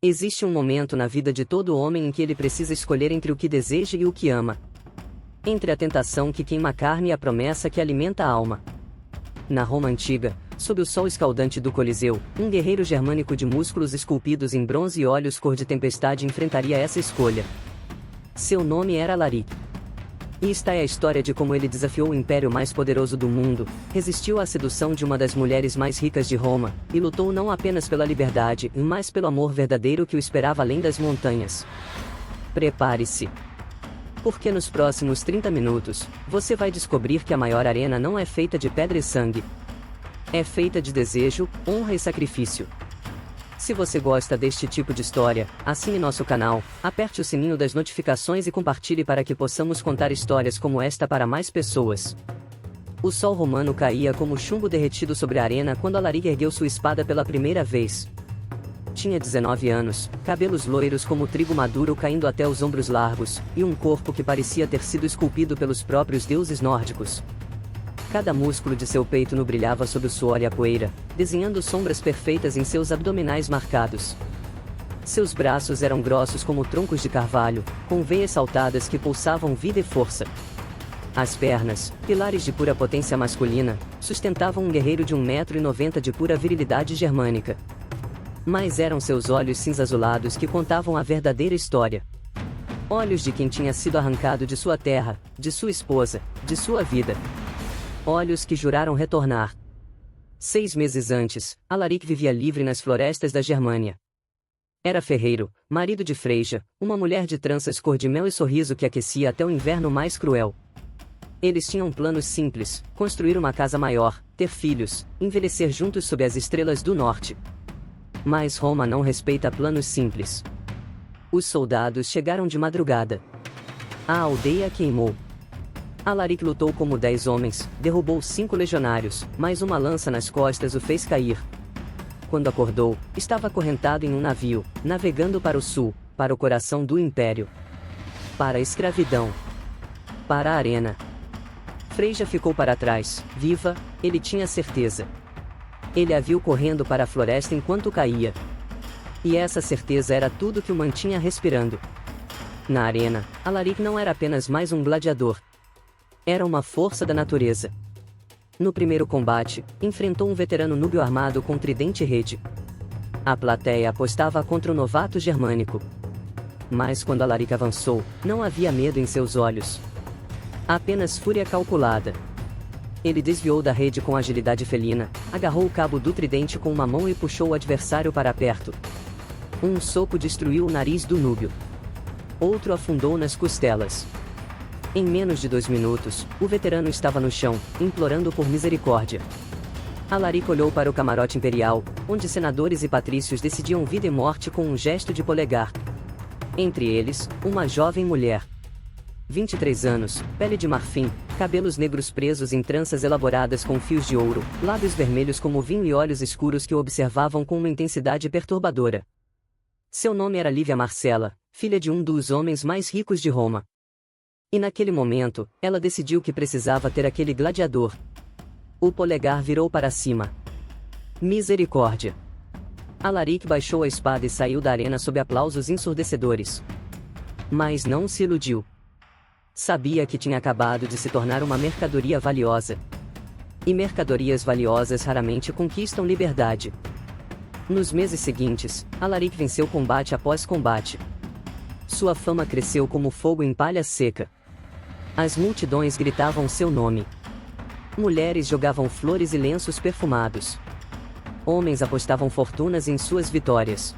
Existe um momento na vida de todo homem em que ele precisa escolher entre o que deseja e o que ama. Entre a tentação que queima a carne e a promessa que alimenta a alma. Na Roma antiga, sob o sol escaldante do Coliseu, um guerreiro germânico de músculos esculpidos em bronze e olhos cor de tempestade enfrentaria essa escolha. Seu nome era Alaric. E esta é a história de como ele desafiou o império mais poderoso do mundo, resistiu à sedução de uma das mulheres mais ricas de Roma, e lutou não apenas pela liberdade, mas pelo amor verdadeiro que o esperava além das montanhas. Prepare-se. Porque nos próximos 30 minutos, você vai descobrir que a maior arena não é feita de pedra e sangue. É feita de desejo, honra e sacrifício. Se você gosta deste tipo de história, assine nosso canal, aperte o sininho das notificações e compartilhe para que possamos contar histórias como esta para mais pessoas. O sol romano caía como chumbo derretido sobre a arena quando Alaric ergueu sua espada pela primeira vez. Tinha 19 anos, cabelos loiros como trigo maduro caindo até os ombros largos, e um corpo que parecia ter sido esculpido pelos próprios deuses nórdicos. Cada músculo de seu peito nu brilhava sob o suor e a poeira, desenhando sombras perfeitas em seus abdominais marcados. Seus braços eram grossos como troncos de carvalho, com veias saltadas que pulsavam vida e força. As pernas, pilares de pura potência masculina, sustentavam um guerreiro de 1,90 m de pura virilidade germânica. Mas eram seus olhos cinza-azulados que contavam a verdadeira história. Olhos de quem tinha sido arrancado de sua terra, de sua esposa, de sua vida. Olhos que juraram retornar. 6 meses antes, Alaric vivia livre nas florestas da Germânia. Era ferreiro, marido de Freyja, uma mulher de tranças cor de mel e sorriso que aquecia até o inverno mais cruel. Eles tinham planos simples: construir uma casa maior, ter filhos, envelhecer juntos sob as estrelas do norte. Mas Roma não respeita planos simples. Os soldados chegaram de madrugada. A aldeia queimou. Alaric lutou como 10 homens, derrubou 5 legionários, mas uma lança nas costas o fez cair. Quando acordou, estava acorrentado em um navio, navegando para o sul, para o coração do império. Para a escravidão. Para a arena. Freyja ficou para trás, viva, ele tinha certeza. Ele a viu correndo para a floresta enquanto caía. E essa certeza era tudo que o mantinha respirando. Na arena, Alaric não era apenas mais um gladiador. Era uma força da natureza. No primeiro combate, enfrentou um veterano núbio armado com tridente e rede. A plateia apostava contra o novato germânico. Mas quando Alaric avançou, não havia medo em seus olhos. Apenas fúria calculada. Ele desviou da rede com agilidade felina, agarrou o cabo do tridente com uma mão e puxou o adversário para perto. Um soco destruiu o nariz do núbio. Outro afundou nas costelas. Em menos de 2 minutos, o veterano estava no chão, implorando por misericórdia. Alaric olhou para o camarote imperial, onde senadores e patrícios decidiam vida e morte com um gesto de polegar. Entre eles, uma jovem mulher. 23 anos, pele de marfim, cabelos negros presos em tranças elaboradas com fios de ouro, lábios vermelhos como vinho e olhos escuros que o observavam com uma intensidade perturbadora. Seu nome era Lívia Marcella, filha de um dos homens mais ricos de Roma. E naquele momento, ela decidiu que precisava ter aquele gladiador. O polegar virou para cima. Misericórdia. Alaric baixou a espada e saiu da arena sob aplausos ensurdecedores. Mas não se iludiu. Sabia que tinha acabado de se tornar uma mercadoria valiosa. E mercadorias valiosas raramente conquistam liberdade. Nos meses seguintes, Alaric venceu combate após combate. Sua fama cresceu como fogo em palha seca. As multidões gritavam seu nome. Mulheres jogavam flores e lenços perfumados. Homens apostavam fortunas em suas vitórias.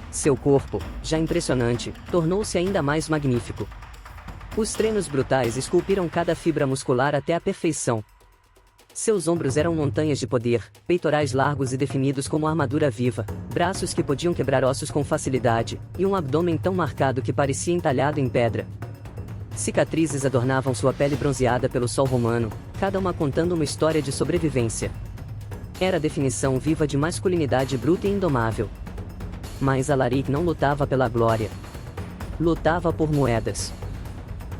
Seu corpo, já impressionante, tornou-se ainda mais magnífico. Os treinos brutais esculpiram cada fibra muscular até a perfeição. Seus ombros eram montanhas de poder, peitorais largos e definidos como armadura viva, braços que podiam quebrar ossos com facilidade, e um abdômen tão marcado que parecia entalhado em pedra. Cicatrizes adornavam sua pele bronzeada pelo sol romano, cada uma contando uma história de sobrevivência. Era a definição viva de masculinidade bruta e indomável. Mas Alaric não lutava pela glória. Lutava por moedas.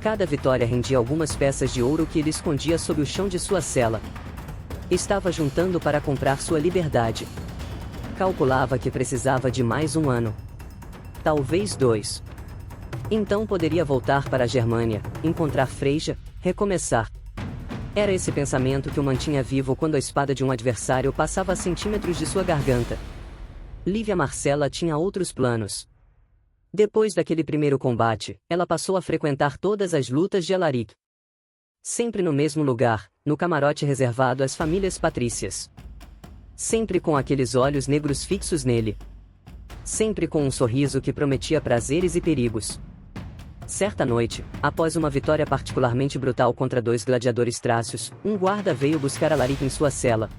Cada vitória rendia algumas peças de ouro que ele escondia sob o chão de sua cela. Estava juntando para comprar sua liberdade. Calculava que precisava de mais um ano. talvez 2. Então poderia voltar para a Germânia, encontrar Freyja, recomeçar. Era esse pensamento que o mantinha vivo quando a espada de um adversário passava a centímetros de sua garganta. Lívia Marcela tinha outros planos. Depois daquele primeiro combate, ela passou a frequentar todas as lutas de Alaric. Sempre no mesmo lugar, no camarote reservado às famílias patrícias. Sempre com aqueles olhos negros fixos nele. Sempre com um sorriso que prometia prazeres e perigos. Certa noite, após uma vitória particularmente brutal contra 2 gladiadores trácios, um guarda veio buscar Alaric em sua cela.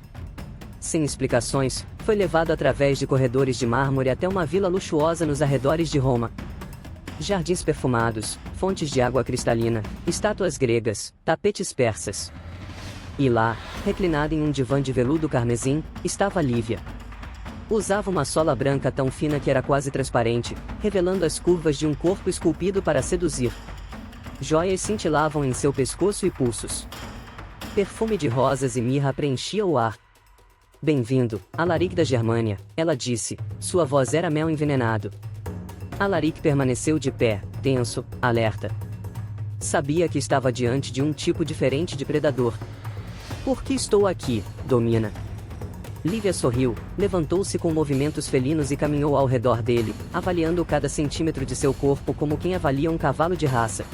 Sem explicações, foi levado através de corredores de mármore até uma vila luxuosa nos arredores de Roma. Jardins perfumados, fontes de água cristalina, estátuas gregas, tapetes persas. E lá, reclinada em um divã de veludo carmesim, estava Lívia. Usava uma sola branca tão fina que era quase transparente, revelando as curvas de um corpo esculpido para seduzir. Joias cintilavam em seu pescoço e pulsos. Perfume de rosas e mirra preenchia o ar. Bem-vindo, Alaric da Germânia, ela disse, sua voz era mel envenenado. Alaric permaneceu de pé, tenso, alerta. Sabia que estava diante de um tipo diferente de predador. Por que estou aqui, Domina? Lívia sorriu, levantou-se com movimentos felinos e caminhou ao redor dele, avaliando cada centímetro de seu corpo como quem avalia um cavalo de raça.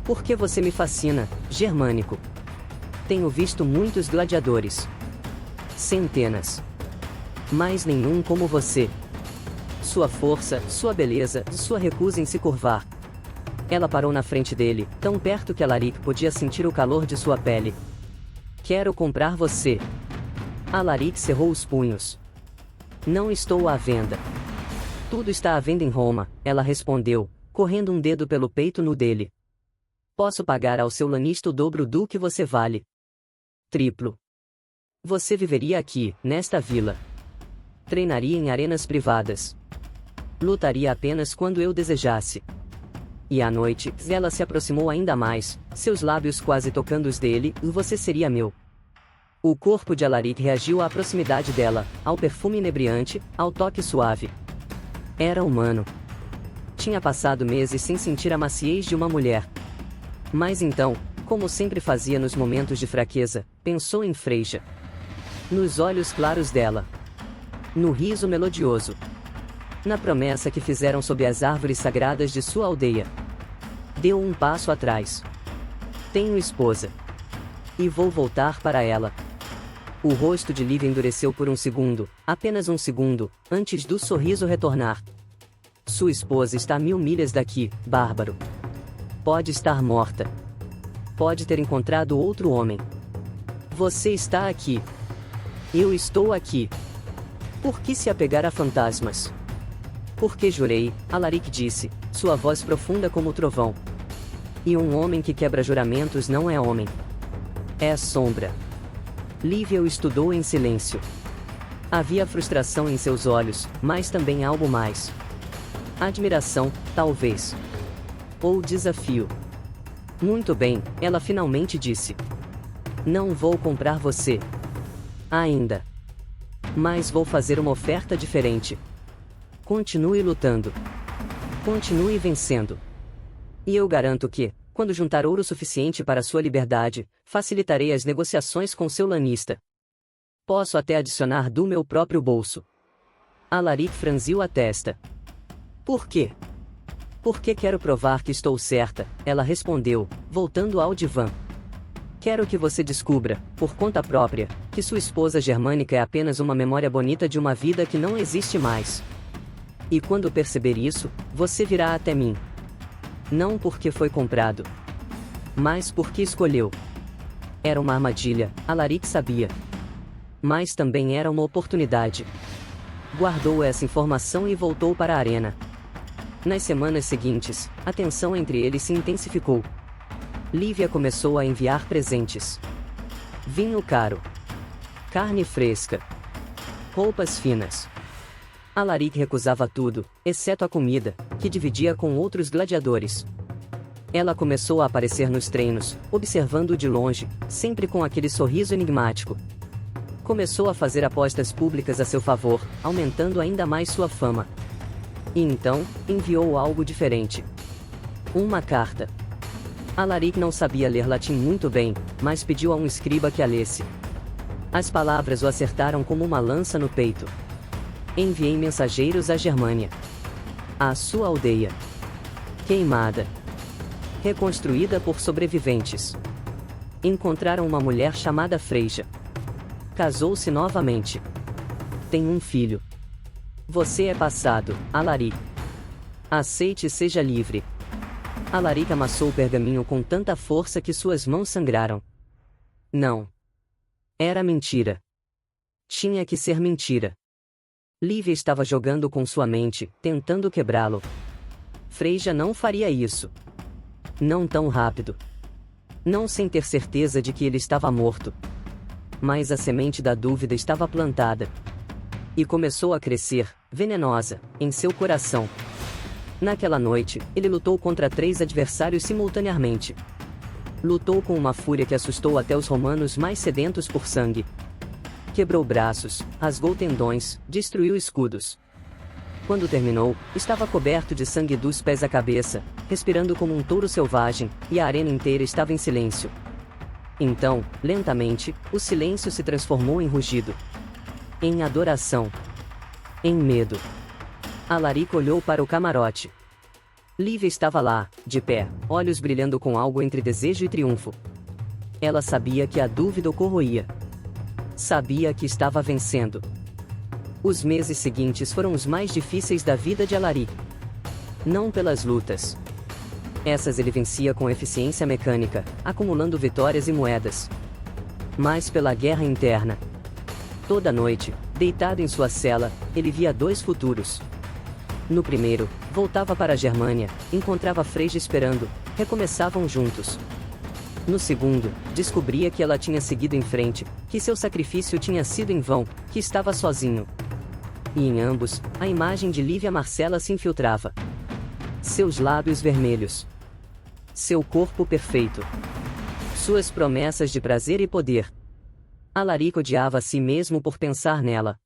Por que você me fascina, germânico? Tenho visto muitos gladiadores. Centenas. Mas nenhum como você. Sua força, sua beleza, sua recusa em se curvar. Ela parou na frente dele, tão perto que Alaric podia sentir o calor de sua pele. Quero comprar você. Alaric cerrou os punhos. Não estou à venda. Tudo está à venda em Roma, ela respondeu, correndo um dedo pelo peito nu dele. Posso pagar ao seu lanista o dobro do que você vale. Triplo. Você viveria aqui, nesta vila. Treinaria em arenas privadas. Lutaria apenas quando eu desejasse. E à noite, ela se aproximou ainda mais, seus lábios quase tocando os dele, e você seria meu. O corpo de Alaric reagiu à proximidade dela, ao perfume inebriante, ao toque suave. Era humano. Tinha passado meses sem sentir a maciez de uma mulher. Mas então, como sempre fazia nos momentos de fraqueza, pensou em Freyja. Nos olhos claros dela. No riso melodioso. Na promessa que fizeram sob as árvores sagradas de sua aldeia. Deu um passo atrás. Tenho esposa. E vou voltar para ela. O rosto de Lívia endureceu por um segundo, apenas um segundo, antes do sorriso retornar. Sua esposa está a 1000 milhas daqui, bárbaro. Pode estar morta. Pode ter encontrado outro homem. Você está aqui. Eu estou aqui. Por que se apegar a fantasmas? Porque jurei, Alaric disse, sua voz profunda como o trovão. E um homem que quebra juramentos não é homem. É sombra. Lívia o estudou em silêncio. Havia frustração em seus olhos, mas também algo mais. Admiração, talvez. Ou desafio. Muito bem, ela finalmente disse. Não vou comprar você. Ainda. Mas vou fazer uma oferta diferente. Continue lutando. Continue vencendo. E eu garanto que, quando juntar ouro suficiente para sua liberdade, facilitarei as negociações com seu lanista. Posso até adicionar do meu próprio bolso. Alaric franziu a testa. Por quê? Porque quero provar que estou certa, ela respondeu, voltando ao divã. Quero que você descubra, por conta própria, que sua esposa germânica é apenas uma memória bonita de uma vida que não existe mais. E quando perceber isso, você virá até mim. Não porque foi comprado, mas porque escolheu. Era uma armadilha, Alaric sabia. Mas também era uma oportunidade. Guardou essa informação e voltou para a arena. Nas semanas seguintes, a tensão entre eles se intensificou. Lívia começou a enviar presentes. Vinho caro. Carne fresca. Roupas finas. Alaric recusava tudo, exceto a comida, que dividia com outros gladiadores. Ela começou a aparecer nos treinos, observando-o de longe, sempre com aquele sorriso enigmático. Começou a fazer apostas públicas a seu favor, aumentando ainda mais sua fama. E então, enviou algo diferente. Uma carta. Alaric não sabia ler latim muito bem, mas pediu a um escriba que a lesse. As palavras o acertaram como uma lança no peito. Enviei mensageiros à Germânia. À sua aldeia. Queimada. Reconstruída por sobreviventes. Encontraram uma mulher chamada Freja. Casou-se novamente. Tem um filho. Você é passado, Alaric. Aceite e seja livre. Alaric amassou o pergaminho com tanta força que suas mãos sangraram. Não. Era mentira. Tinha que ser mentira. Lívia estava jogando com sua mente, tentando quebrá-lo. Freja não faria isso. Não tão rápido. Não sem ter certeza de que ele estava morto. Mas a semente da dúvida estava plantada. E começou a crescer, venenosa, em seu coração. Naquela noite, ele lutou contra 3 adversários simultaneamente. Lutou com uma fúria que assustou até os romanos mais sedentos por sangue. Quebrou braços, rasgou tendões, destruiu escudos. Quando terminou, estava coberto de sangue dos pés à cabeça, respirando como um touro selvagem, e a arena inteira estava em silêncio. Então, lentamente, o silêncio se transformou em rugido. Em adoração. Em medo. Alaric olhou para o camarote. Lívia estava lá, de pé, olhos brilhando com algo entre desejo e triunfo. Ela sabia que a dúvida o corroía. Sabia que estava vencendo. Os meses seguintes foram os mais difíceis da vida de Alaric. Não pelas lutas. Essas ele vencia com eficiência mecânica, acumulando vitórias e moedas. Mas pela guerra interna. Toda noite, deitado em sua cela, ele via 2 futuros. No primeiro, voltava para a Germânia, encontrava Freja esperando, recomeçavam juntos. No segundo, descobria que ela tinha seguido em frente, que seu sacrifício tinha sido em vão, que estava sozinho. E em ambos, a imagem de Lívia Marcela se infiltrava. Seus lábios vermelhos. Seu corpo perfeito. Suas promessas de prazer e poder. Alaric odiava a si mesmo por pensar nela.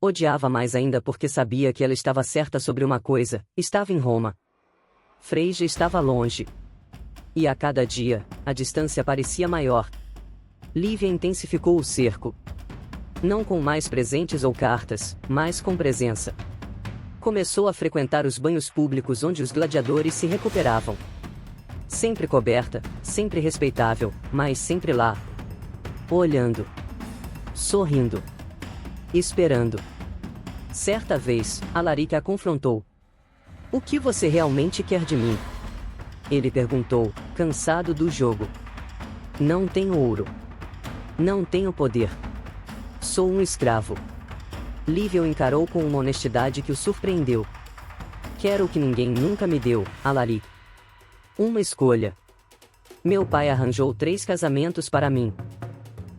Odiava mais ainda porque sabia que ela estava certa sobre uma coisa: estava em Roma. Freja estava longe. E a cada dia, a distância parecia maior. Lívia intensificou o cerco. Não com mais presentes ou cartas, mas com presença. Começou a frequentar os banhos públicos onde os gladiadores se recuperavam. Sempre coberta, sempre respeitável, mas sempre lá. Olhando. Sorrindo. Esperando. Certa vez, Alaric a confrontou. O que você realmente quer de mim? Ele perguntou, cansado do jogo. Não tenho ouro. Não tenho poder. Sou um escravo. Lívia o encarou com uma honestidade que o surpreendeu. Quero o que ninguém nunca me deu, Alaric. Uma escolha. Meu pai arranjou 3 casamentos para mim.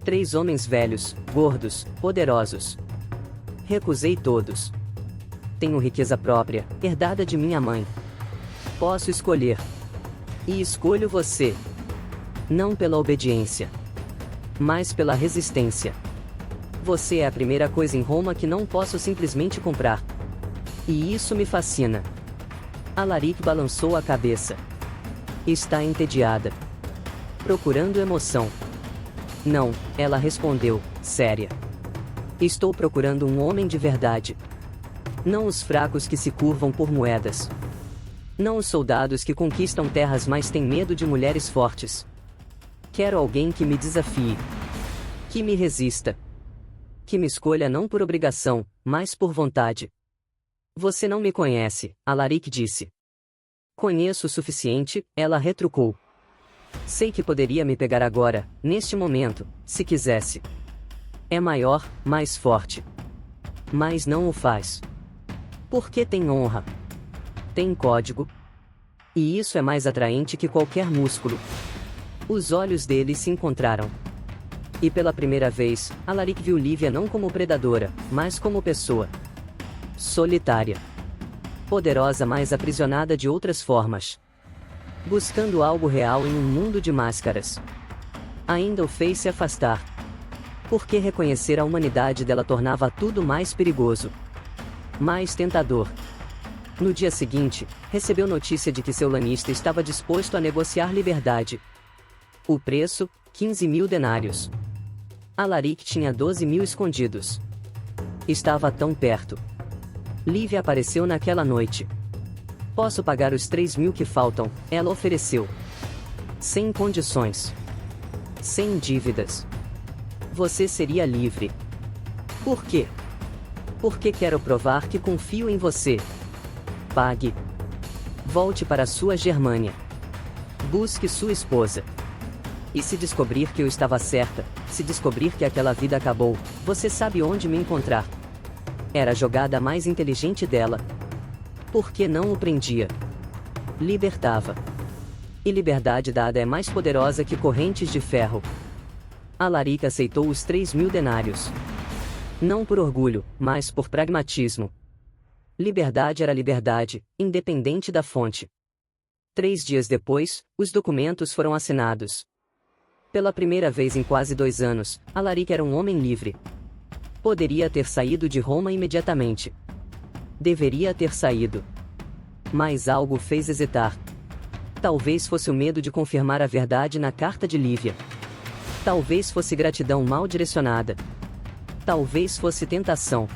3 homens velhos, gordos, poderosos. Recusei todos. Tenho riqueza própria, herdada de minha mãe. Posso escolher. E escolho você. Não pela obediência, mas pela resistência. Você é a primeira coisa em Roma que não posso simplesmente comprar. E isso me fascina. Alaric balançou a cabeça. Está entediada. Procurando emoção. Não, ela respondeu, séria. Estou procurando um homem de verdade. Não os fracos que se curvam por moedas. Não os soldados que conquistam terras, mas têm medo de mulheres fortes. Quero alguém que me desafie. Que me resista. Que me escolha não por obrigação, mas por vontade. Você não me conhece, Alaric disse. Conheço o suficiente, ela retrucou. Sei que poderia me pegar agora, neste momento, se quisesse. É maior, mais forte. Mas não o faz. Porque tem honra. Tem código. E isso é mais atraente que qualquer músculo. Os olhos dele se encontraram. E pela primeira vez, Alaric viu Lívia não como predadora, mas como pessoa. Solitária. Poderosa, mas aprisionada de outras formas. Buscando algo real em um mundo de máscaras. Ainda o fez se afastar. Porque reconhecer a humanidade dela tornava tudo mais perigoso. Mais tentador. No dia seguinte, recebeu notícia de que seu lanista estava disposto a negociar liberdade. O preço, 15.000 denários. Alaric tinha 12.000 escondidos. Estava tão perto. Lívia apareceu naquela noite. Posso pagar os 3.000 que faltam, ela ofereceu. Sem condições. Sem dívidas. Você seria livre. Por quê? Porque quero provar que confio em você. Pague. Volte para sua Germânia. Busque sua esposa. E se descobrir que eu estava certa, se descobrir que aquela vida acabou, você sabe onde me encontrar. Era a jogada mais inteligente dela. Por que não o prendia? Libertava. E liberdade dada é mais poderosa que correntes de ferro. Alaric aceitou os 3.000 denários. Não por orgulho, mas por pragmatismo. Liberdade era liberdade, independente da fonte. 3 dias depois, os documentos foram assinados. Pela primeira vez em quase 2 anos, Alaric era um homem livre. Poderia ter saído de Roma imediatamente. Deveria ter saído. Mas algo fez hesitar. Talvez fosse o medo de confirmar a verdade na carta de Lívia. Talvez fosse gratidão mal direcionada. Talvez fosse tentação.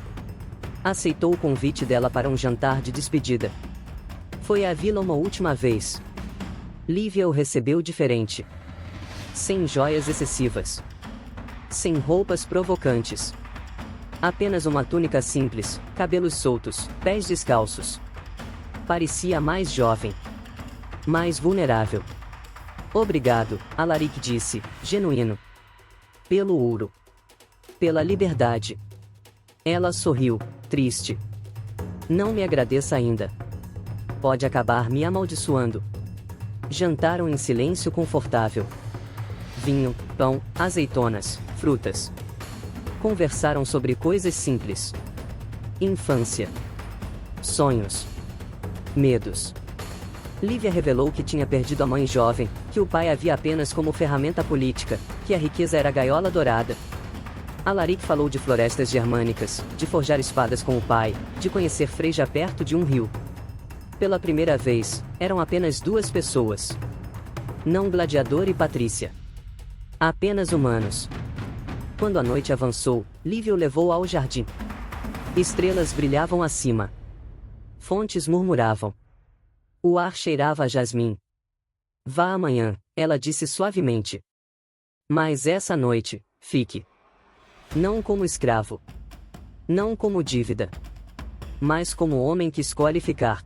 Aceitou o convite dela para um jantar de despedida. Foi à vila uma última vez. Lívia o recebeu diferente. Sem joias excessivas. Sem roupas provocantes. Apenas uma túnica simples, cabelos soltos, pés descalços. Parecia mais jovem. Mais vulnerável. Obrigado, Alaric disse, genuíno. Pelo ouro. Pela liberdade. Ela sorriu, triste. Não me agradeça ainda. Pode acabar me amaldiçoando. Jantaram em silêncio confortável. Vinho, pão, azeitonas, frutas. Conversaram sobre coisas simples. Infância. Sonhos. Medos. Lívia revelou que tinha perdido a mãe jovem, que o pai havia apenas como ferramenta política, que a riqueza era a gaiola dourada. Alaric falou de florestas germânicas, de forjar espadas com o pai, de conhecer Freyja perto de um rio. Pela primeira vez, eram apenas 2 pessoas. Não gladiador e Patrícia. Apenas humanos. Quando a noite avançou, Lívia o levou ao jardim. Estrelas brilhavam acima. Fontes murmuravam. O ar cheirava a jasmim. Vá amanhã, ela disse suavemente. Mas essa noite, fique. Não como escravo. Não como dívida. Mas como homem que escolhe ficar.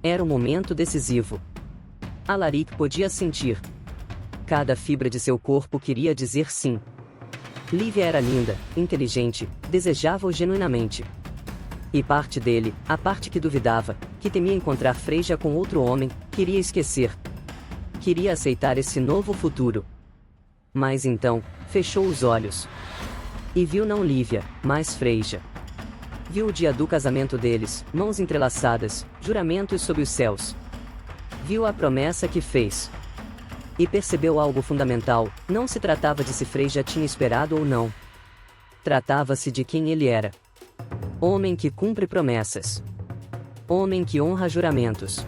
Era um momento decisivo. Alaric podia sentir. Cada fibra de seu corpo queria dizer sim. Lívia era linda, inteligente, desejava-o genuinamente. E parte dele, a parte que duvidava, que temia encontrar Freyja com outro homem, queria esquecer. Queria aceitar esse novo futuro. Mas então, fechou os olhos. E viu não Lívia, mas Freyja. Viu o dia do casamento deles, mãos entrelaçadas, juramentos sob os céus. Viu a promessa que fez. E percebeu algo fundamental, não se tratava de se Freyja tinha esperado ou não. Tratava-se de quem ele era. Homem que cumpre promessas. Homem que honra juramentos.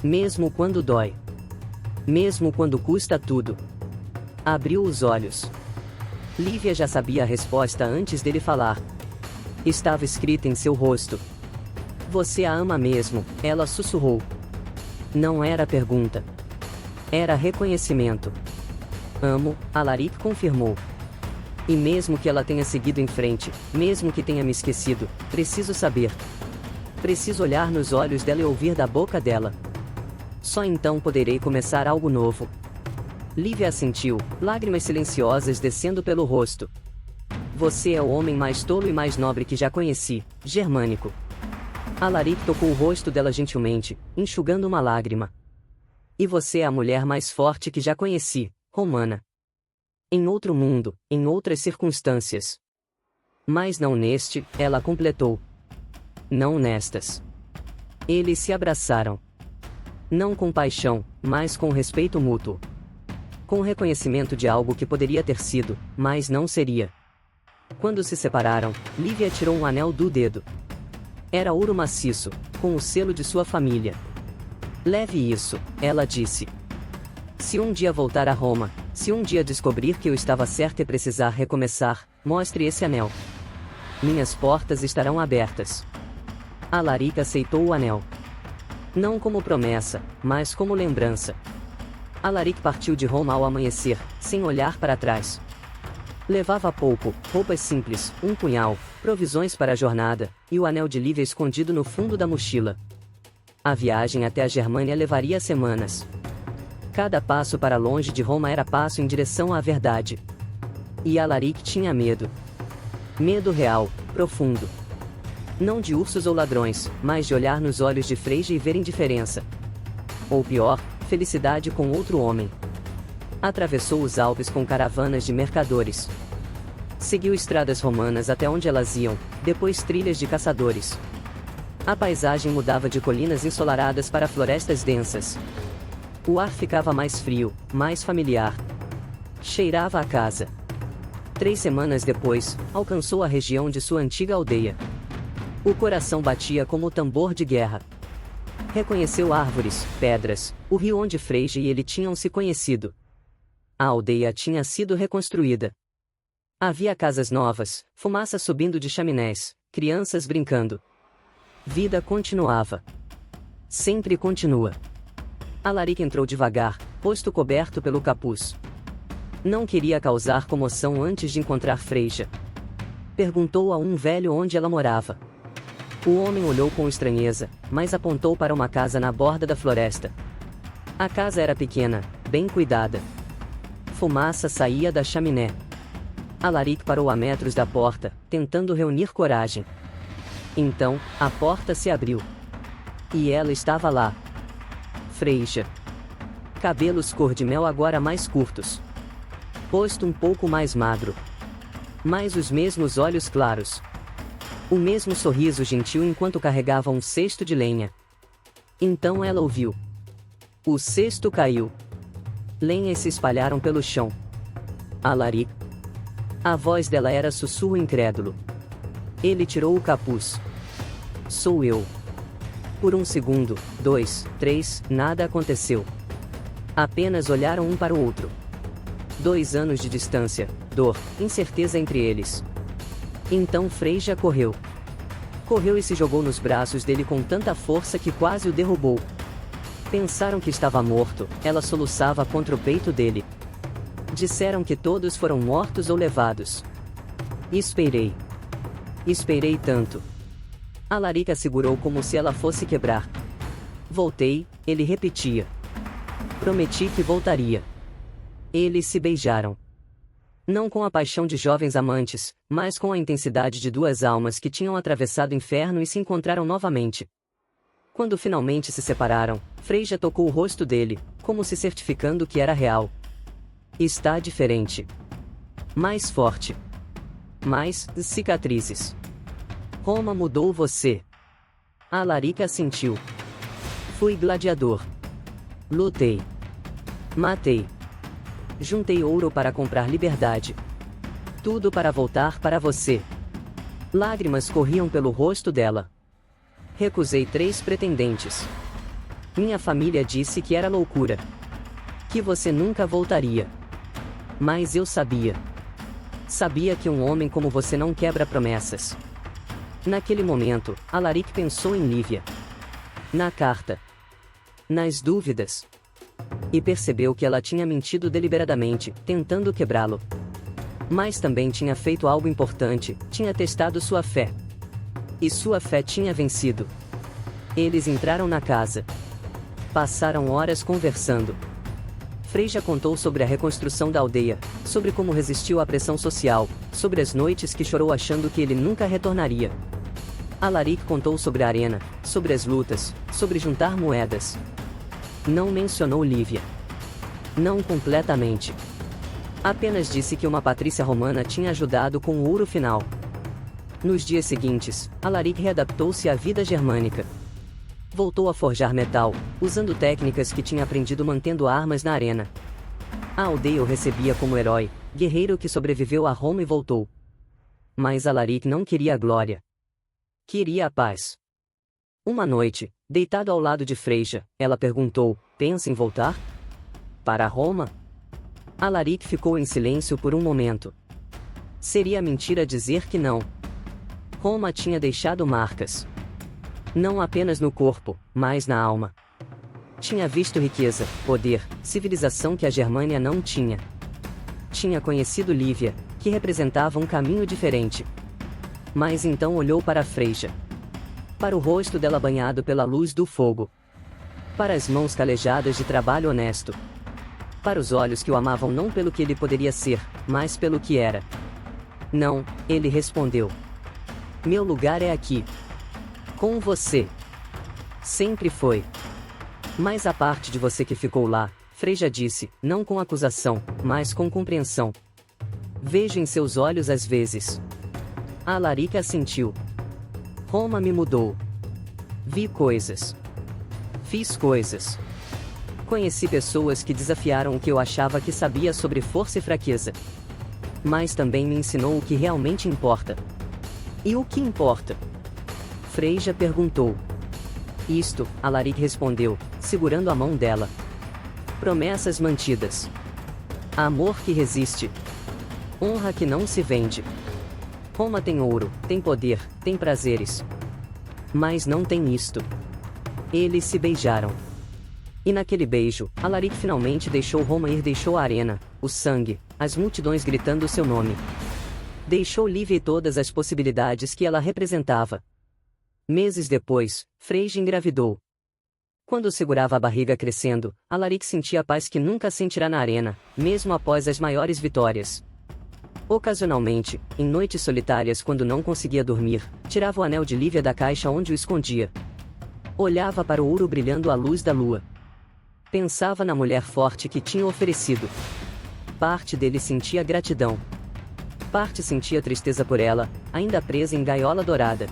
Mesmo quando dói. Mesmo quando custa tudo. Abriu os olhos. Lívia já sabia a resposta antes dele falar. Estava escrita em seu rosto. Você a ama mesmo, ela sussurrou. Não era pergunta. Era reconhecimento. Amo, Alaric confirmou. E mesmo que ela tenha seguido em frente, mesmo que tenha me esquecido, preciso saber. Preciso olhar nos olhos dela e ouvir da boca dela. Só então poderei começar algo novo. Lívia assentiu, lágrimas silenciosas descendo pelo rosto. Você é o homem mais tolo e mais nobre que já conheci, germânico. Alaric tocou o rosto dela gentilmente, enxugando uma lágrima. E você é a mulher mais forte que já conheci, romana. Em outro mundo, em outras circunstâncias. Mas não neste, ela completou. Não nestas. Eles se abraçaram. Não com paixão, mas com respeito mútuo. Com reconhecimento de algo que poderia ter sido, mas não seria. Quando se separaram, Lívia tirou um anel do dedo. Era ouro maciço, com o selo de sua família. Leve isso, ela disse. Se um dia voltar a Roma, se um dia descobrir que eu estava certa e precisar recomeçar, mostre esse anel. Minhas portas estarão abertas. Alaric aceitou o anel. Não como promessa, mas como lembrança. Alaric partiu de Roma ao amanhecer, sem olhar para trás. Levava pouco, roupas simples, um punhal, provisões para a jornada, e o anel de Lívia escondido no fundo da mochila. A viagem até a Germânia levaria semanas. Cada passo para longe de Roma era passo em direção à verdade. E Alaric tinha medo. Medo real, profundo. Não de ursos ou ladrões, mas de olhar nos olhos de Freyja e ver indiferença. Ou pior, felicidade com outro homem. Atravessou os Alpes com caravanas de mercadores. Seguiu estradas romanas até onde elas iam, depois trilhas de caçadores. A paisagem mudava de colinas ensolaradas para florestas densas. O ar ficava mais frio, mais familiar. Cheirava a casa. 3 semanas depois, alcançou a região de sua antiga aldeia. O coração batia como o tambor de guerra. Reconheceu árvores, pedras, o rio onde Freyja e ele tinham se conhecido. A aldeia tinha sido reconstruída. Havia casas novas, fumaça subindo de chaminés, crianças brincando. Vida continuava. Sempre continua. Alaric entrou devagar, rosto coberto pelo capuz. Não queria causar comoção antes de encontrar Freyja. Perguntou a um velho onde ela morava. O homem olhou com estranheza, mas apontou para uma casa na borda da floresta. A casa era pequena, bem cuidada. Fumaça saía da chaminé. Alaric parou a metros da porta, tentando reunir coragem. Então, a porta se abriu. E ela estava lá. Freyja. Cabelos cor-de-mel agora mais curtos. Rosto um pouco mais magro. Mas os mesmos olhos claros. O mesmo sorriso gentil enquanto carregava um cesto de lenha. Então ela ouviu. O cesto caiu. Lenhas se espalharam pelo chão. Alaric. A voz dela era sussurro incrédulo. Ele tirou o capuz. Sou eu. Por 1 segundo, 2, 3, nada aconteceu. Apenas olharam um para o outro. 2 anos de distância, dor, incerteza entre eles. Então Freyja correu. Correu e se jogou nos braços dele com tanta força que quase o derrubou. Pensaram que estava morto, ela soluçava contra o peito dele. Disseram que todos foram mortos ou levados. Esperei. Esperei tanto. Alaric a segurou como se ela fosse quebrar. Voltei, ele repetia. Prometi que voltaria. Eles se beijaram. Não com a paixão de jovens amantes, mas com a intensidade de 2 almas que tinham atravessado o inferno e se encontraram novamente. Quando finalmente se separaram, Freyja tocou o rosto dele, como se certificando que era real. Está diferente. Mais forte. Mais cicatrizes. Roma mudou você. Alaric assentiu. Fui gladiador. Lutei. Matei. Juntei ouro para comprar liberdade. Tudo para voltar para você. Lágrimas corriam pelo rosto dela. Recusei 3 pretendentes. Minha família disse que era loucura. Que você nunca voltaria. Mas eu sabia. Sabia que um homem como você não quebra promessas. Naquele momento, Alaric pensou em Lívia. Na carta. Nas dúvidas. E percebeu que ela tinha mentido deliberadamente, tentando quebrá-lo. Mas também tinha feito algo importante, tinha testado sua fé. E sua fé tinha vencido. Eles entraram na casa. Passaram horas conversando. Freyja contou sobre a reconstrução da aldeia, sobre como resistiu à pressão social, sobre as noites que chorou achando que ele nunca retornaria. Alaric contou sobre a arena, sobre as lutas, sobre juntar moedas. Não mencionou Lívia. Não completamente. Apenas disse que uma patrícia romana tinha ajudado com o ouro final. Nos dias seguintes, Alaric readaptou-se à vida germânica. Voltou a forjar metal, usando técnicas que tinha aprendido mantendo armas na arena. A aldeia o recebia como herói, guerreiro que sobreviveu a Roma e voltou. Mas Alaric não queria a glória. Queria a paz. Uma noite, deitado ao lado de Freyja, ela perguntou: pensa em voltar? Para Roma? Alaric ficou em silêncio por um momento. Seria mentira dizer que não. Roma tinha deixado marcas. Não apenas no corpo, mas na alma. Tinha visto riqueza, poder, civilização que a Germânia não tinha. Tinha conhecido Lívia, que representava um caminho diferente. Mas então olhou para Freyja. Para o rosto dela banhado pela luz do fogo. Para as mãos calejadas de trabalho honesto. Para os olhos que o amavam não pelo que ele poderia ser, mas pelo que era. Não, ele respondeu. Meu lugar é aqui. Com você. Sempre foi. Mas a parte de você que ficou lá, Freyja disse, não com acusação, mas com compreensão. Vejo em seus olhos às vezes. Alaric assentiu. Roma me mudou. Vi coisas. Fiz coisas. Conheci pessoas que desafiaram o que eu achava que sabia sobre força e fraqueza. Mas também me ensinou o que realmente importa. E o que importa? Freyja perguntou. Isto, Alaric respondeu, segurando a mão dela. Promessas mantidas. Amor que resiste. Honra que não se vende. Roma tem ouro, tem poder, tem prazeres. Mas não tem isto. Eles se beijaram. E naquele beijo, Alaric finalmente deixou Roma ir, deixou a arena, o sangue, as multidões gritando seu nome. Deixou Lívia e todas as possibilidades que ela representava. Meses depois, Freyja engravidou. Quando segurava a barriga crescendo, Alaric sentia a paz que nunca sentirá na arena, mesmo após as maiores vitórias. Ocasionalmente, em noites solitárias quando não conseguia dormir, tirava o anel de Lívia da caixa onde o escondia. Olhava para o ouro brilhando à luz da lua. Pensava na mulher forte que tinha oferecido. Parte dele sentia gratidão. Parte sentia tristeza por ela, ainda presa em gaiola dourada.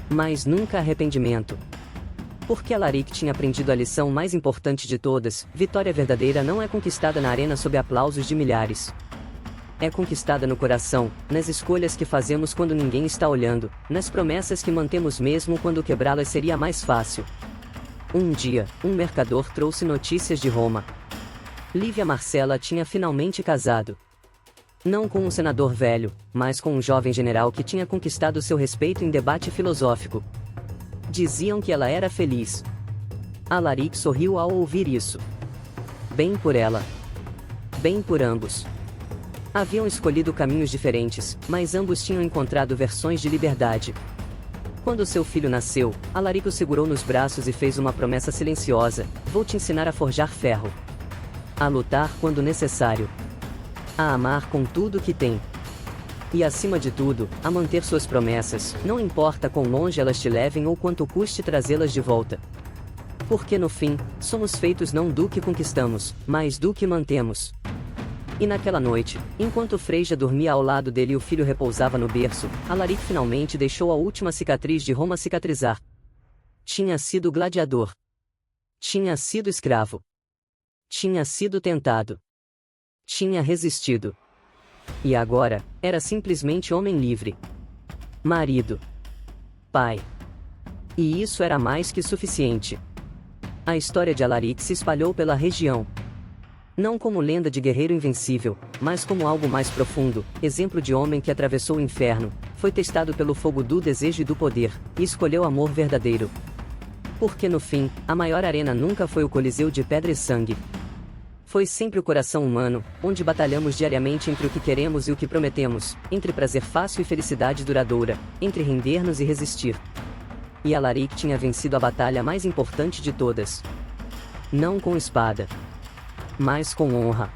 Mas nunca arrependimento. Porque Alaric tinha aprendido a lição mais importante de todas: vitória verdadeira não é conquistada na arena sob aplausos de milhares. É conquistada no coração, nas escolhas que fazemos quando ninguém está olhando, nas promessas que mantemos mesmo quando quebrá-las seria mais fácil. Um dia, um mercador trouxe notícias de Roma. Lívia Marcela tinha finalmente casado. Não com um senador velho, mas com um jovem general que tinha conquistado seu respeito em debate filosófico. Diziam que ela era feliz. Alaric sorriu ao ouvir isso. Bem por ela. Bem por ambos. Haviam escolhido caminhos diferentes, mas ambos tinham encontrado versões de liberdade. Quando seu filho nasceu, Alaric o segurou nos braços e fez uma promessa silenciosa: vou te ensinar a forjar ferro. A lutar quando necessário. A amar com tudo que tem. E acima de tudo, a manter suas promessas, não importa quão longe elas te levem ou quanto custe trazê-las de volta. Porque no fim, somos feitos não do que conquistamos, mas do que mantemos. E naquela noite, enquanto Freyja dormia ao lado dele e o filho repousava no berço, Alaric finalmente deixou a última cicatriz de Roma cicatrizar. Tinha sido gladiador. Tinha sido escravo. Tinha sido tentado. Tinha resistido. E agora, era simplesmente homem livre. Marido. Pai. E isso era mais que suficiente. A história de Alaric se espalhou pela região. Não como lenda de guerreiro invencível, mas como algo mais profundo, exemplo de homem que atravessou o inferno, foi testado pelo fogo do desejo e do poder, e escolheu amor verdadeiro. Porque no fim, a maior arena nunca foi o Coliseu de pedra e sangue. Foi sempre o coração humano, onde batalhamos diariamente entre o que queremos e o que prometemos, entre prazer fácil e felicidade duradoura, entre render-nos e resistir. E Alaric tinha vencido a batalha mais importante de todas. Não com espada, mas com honra.